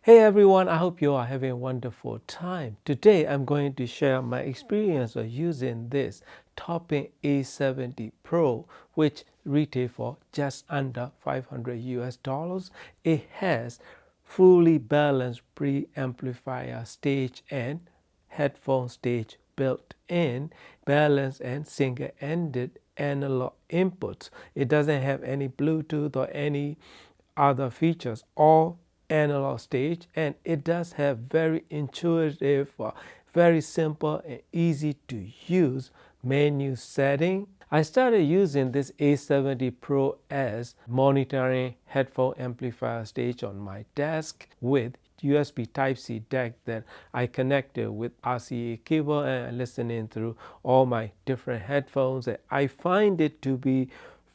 Hey everyone, I hope you are having a wonderful time. Today I'm going to share my experience of using this Topping A70 Pro, which retail for just under 500 US dollars. It has fully balanced preamplifier stage and headphone stage built in, balanced and single-ended analog inputs. It doesn't have any Bluetooth or any other features, all analog stage, and it does have very intuitive, very simple and easy to use menu setting. I started using this A70 Pro as monitoring headphone amplifier stage on my desk with USB Type-C deck that I connected with RCA cable and listening through all my different headphones. And I find it to be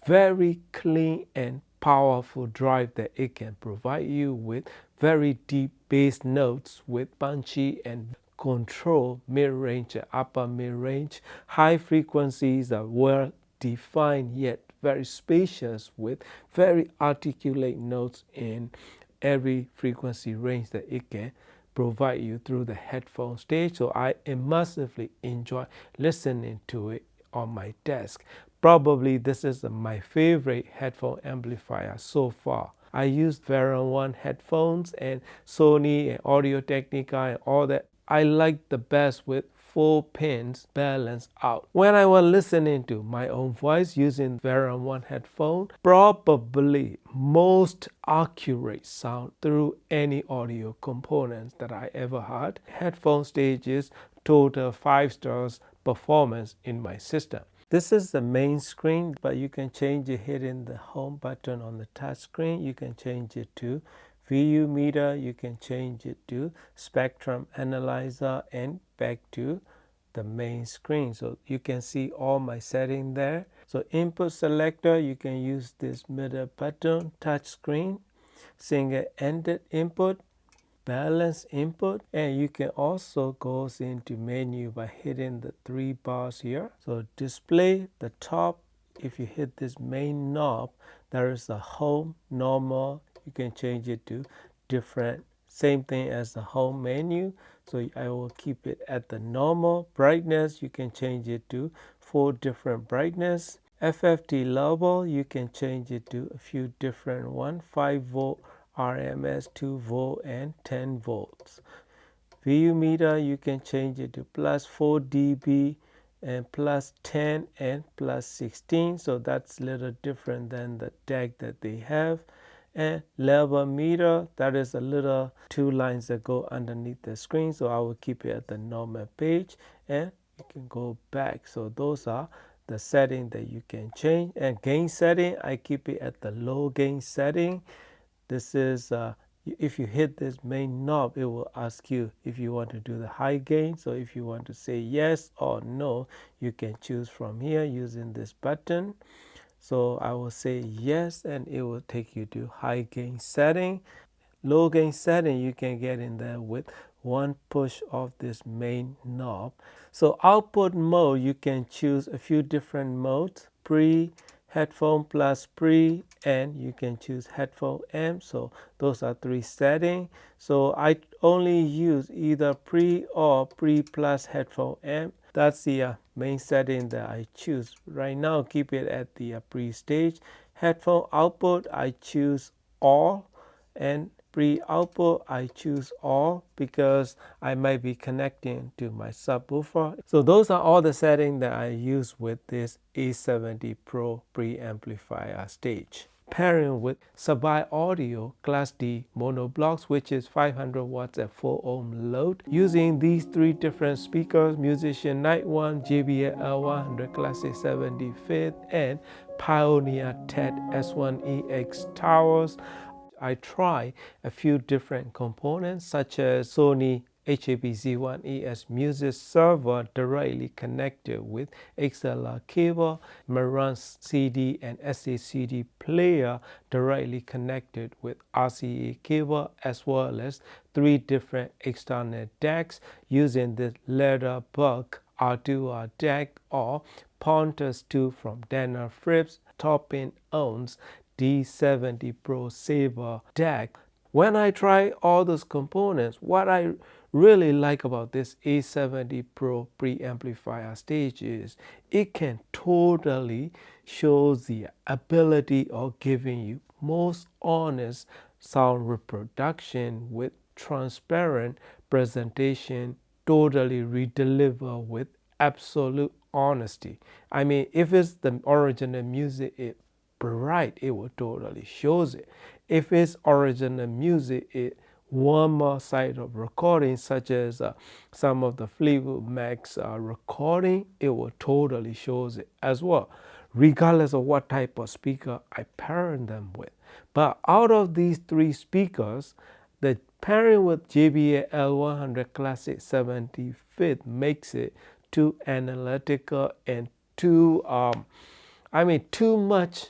very clean and powerful drive that it can provide you with very deep bass notes with punchy and control mid-range and upper mid-range. High frequencies are well defined yet very spacious with very articulate notes in every frequency range that it can provide you through the headphone stage. So I immersively enjoy listening to it on my desk. Probably this is my favorite headphone amplifier so far. I used Veron One headphones and Sony and Audio Technica and all that. I like the best with 4 pins balanced out. When I was listening to my own voice using Veron One headphone, probably most accurate sound through any audio components that I ever had. Headphone stages total 5 stars performance in my system. This is the main screen, but you can change it hitting the home button on the touch screen. You can change it to VU meter, you can change it to spectrum analyzer and back to the main screen. So you can see all my settings there. So input selector, you can use this middle button, touch screen, single-ended input, balance input, and you can also go into menu by hitting the 3 bars here. So display the top, if you hit this main knob, there is a home, normal, you can change it to different, same thing as the home menu. So I will keep it at the normal. Brightness, you can change it to 4 different brightness. FFT level, you can change it to a few different ones, 5 volt RMS, 2 volt and 10 volts. VU meter, you can change it to plus 4 dB and plus 10 and plus 16. So that's a little different than the deck that they have. And level meter, that is a little 2 lines that go underneath the screen. So I will keep it at the normal page and you can go back. So those are the setting that you can change. And gain setting, I keep it at the low gain setting. This is if you hit this main knob, it will ask you if you want to do the high gain. So if you want to say yes or no, you can choose from here using this button. So I will say yes, and it will take you to high gain setting. Low gain setting, you can get in there with one push of this main knob. So output mode, you can choose a few different modes, pre, headphone plus pre, and you can choose headphone amp. So those are 3 settings. So I only use either pre or pre plus headphone amp. That's the main setting that I choose. Right now, keep it at the pre stage. Headphone output, I choose all, and pre output I choose all because I might be connecting to my subwoofer. So those are all the settings that I use with this A70 Pro preamplifier stage. Pairing with Sabai Audio Class D mono blocks, which is 500 watts at 4 ohm load. Using these 3 different speakers, Musician Night One, JBL L100 Classic 75th, and Pioneer TED S1EX towers, I try a few different components such as Sony HAP-Z1ES music server directly connected with XLR cable, Marantz CD and SACD player directly connected with RCA cable, as well as 3 different external decks using the Leatherbug R2R deck or Pontus 2 from Dana Frips. Topping owns D70 Pro Saber deck. when I try all those components, what I really like about this A70 Pro preamplifier stage is it can totally show the ability of giving you most honest sound reproduction with transparent presentation, totally redeliver with absolute honesty. I mean, if it's the original music, it bright, it will totally shows it. If it's original music, it one more side of recording, such as some of the Fleetwood Mac's recording, it will totally shows it as well, regardless of what type of speaker I pair them with. But out of these three speakers, the pairing with JBL L100 Classic 75th makes it too analytical and too, too much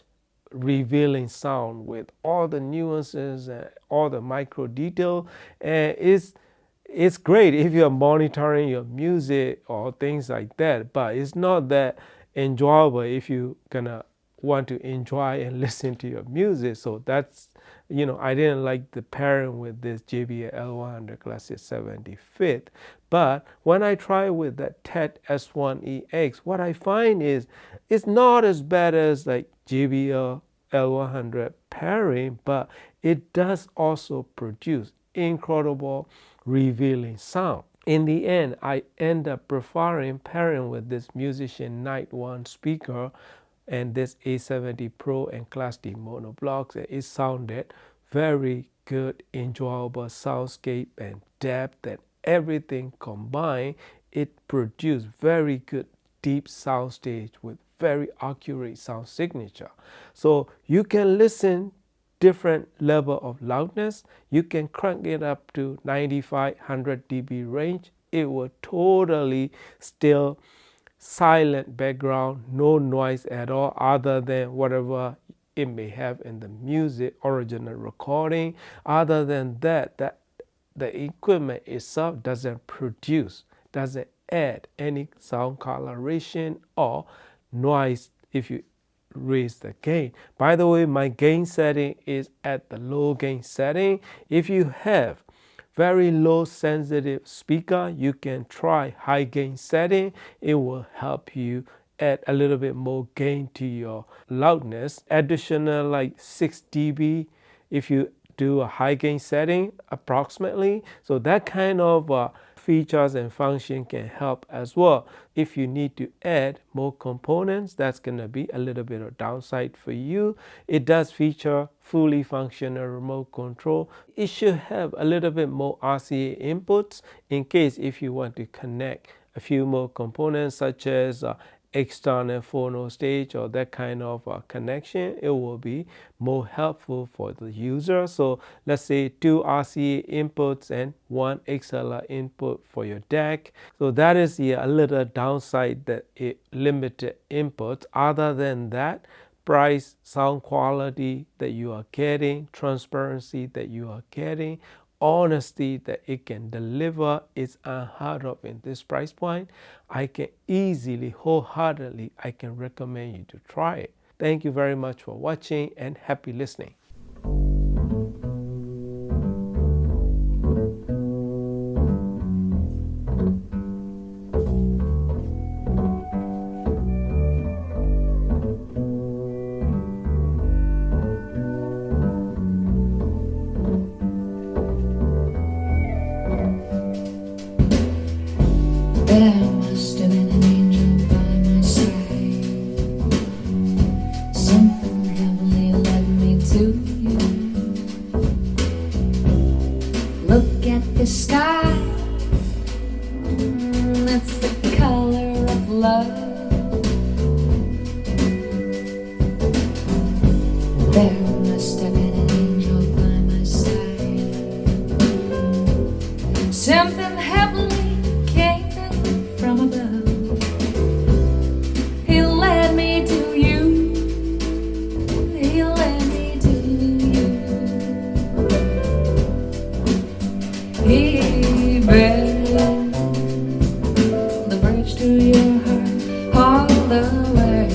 revealing sound with all the nuances and all the micro detail. And it's great if you're monitoring your music or things like that, but it's not that enjoyable if you gonna want to enjoy and listen to your music. So that's, I didn't like the pairing with this JBL L100 Classic 75th. But when I try with that TED S1EX, what I find is it's not as bad as like JBL L100 pairing, but it does also produce incredible revealing sound. In the end, I end up preferring pairing with this Musician Night 1 speaker and this A70 Pro and Class D mono blocks. It sounded very good, enjoyable soundscape and depth and everything combined. It produced very good deep soundstage with very accurate sound signature. So you can listen different level of loudness. You can crank it up to 95, 100 dB range. It will totally still silent background, no noise at all other than whatever it may have in the music original recording. Other than that, the equipment itself doesn't add any sound coloration or noise if you raise the gain. By the way, my gain setting is at the low gain setting. If you have very low sensitive speaker, you can try high gain setting. It will help you add a little bit more gain to your loudness. Additional like 6 dB if you do a high gain setting approximately. So that kind of features and function can help as well. If you need to add more components, that's going to be a little bit of downside for you. It does feature fully functional remote control. It should have a little bit more RCA inputs in case if you want to connect a few more components such as external phono stage or that kind of connection. It will be more helpful for the user. So let's say 2 RCA inputs and 1 XLR input for your DAC. So that is a little downside, that it limited inputs. Other than that, price, sound quality that you are getting, transparency that you are getting, honesty that it can deliver is unheard of in this price point. I can easily, wholeheartedly, I can recommend you to try it. Thank you very much for watching and happy listening. There must have been an angel by my side. Something heavenly led me to you. Look at the sky, it's the color of love. There must have been an angel by my side. Something heavenly came from above. He led me to you. He led me to you. He brought the bridge to your heart all the way.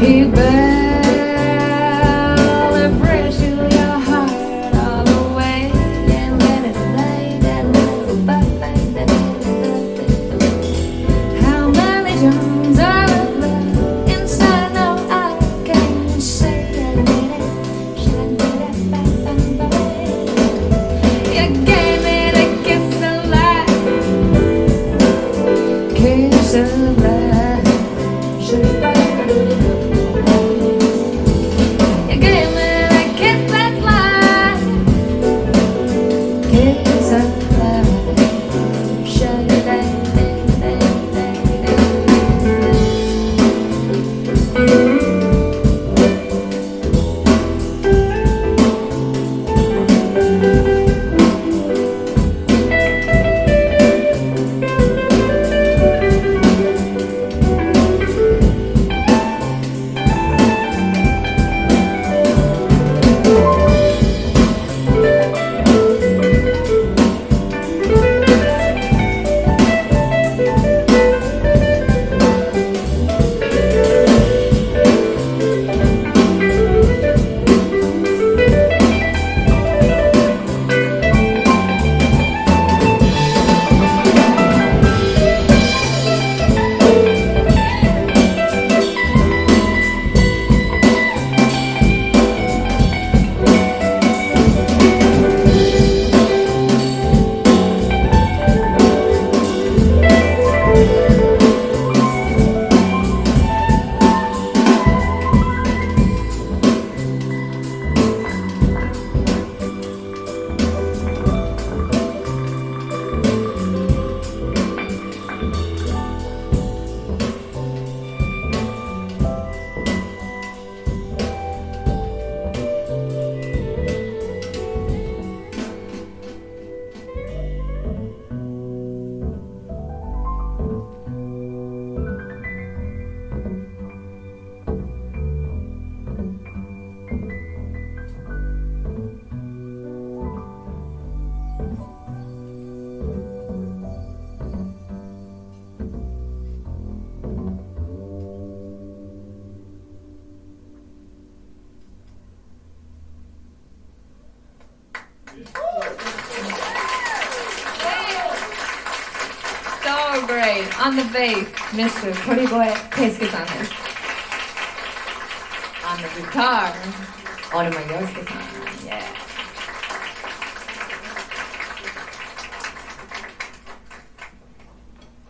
He barely brings to your heart all the way, and let it lay that little how many times I've loved inside now I can't say you gave me the kiss of life, kiss of life. You gave me the kiss that's life, kiss of life. So great. On the bass, Mr. Toriboe Keisuke-san. On the guitar, Orima Yosuke-san. Yeah.